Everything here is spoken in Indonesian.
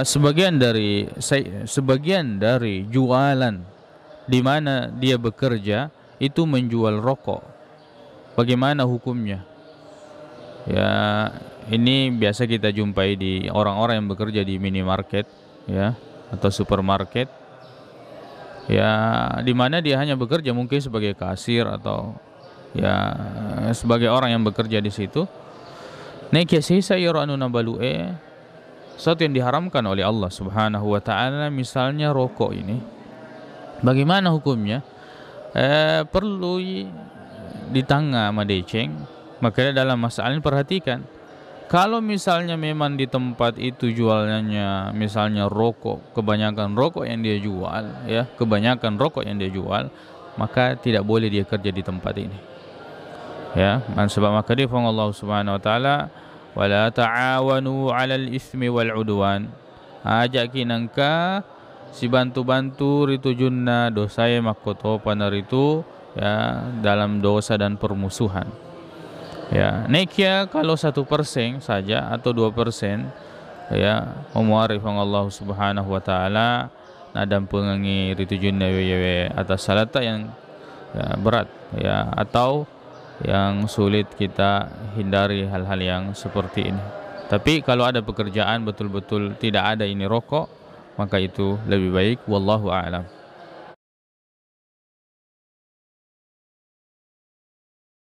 sebagian dari jualan di mana dia bekerja itu menjual rokok. Bagaimana hukumnya? Ya, ini biasa kita jumpai di orang-orang yang bekerja di minimarket, ya, atau supermarket, ya, di mana dia hanya bekerja mungkin sebagai kasir atau ya sebagai orang yang bekerja di situ. Sesuatu yang diharamkan oleh Allah Subhanahu wa taala, misalnya rokok ini. Bagaimana hukumnya? Perlu ditanga sama deceng. Makanya dalam masalah ini perhatikan, kalau misalnya memang di tempat itu jualannya misalnya rokok, kebanyakan rokok yang dia jual, ya, kebanyakan rokok yang dia jual, maka tidak boleh dia kerja di tempat ini. Ya, sebab maka dia firman Allah Subhanahu wa taala, wala ta'awanu 'alal itsmi wal 'udwan. Ajak kinangka si bantu-bantu ritu junna dosa ya makoto panaritu, ya, dalam dosa dan permusuhan. Ya, nekia kalau 1% saja atau 2%, ya, memuarif Allah Subhanahu wa taala nadam pengangi ritu junna wewe atas salata yang, ya, berat, ya, atau yang sulit kita hindari hal-hal yang seperti ini. Tapi kalau ada pekerjaan betul-betul tidak ada ini rokok, maka itu lebih baik, wallahu a'lam.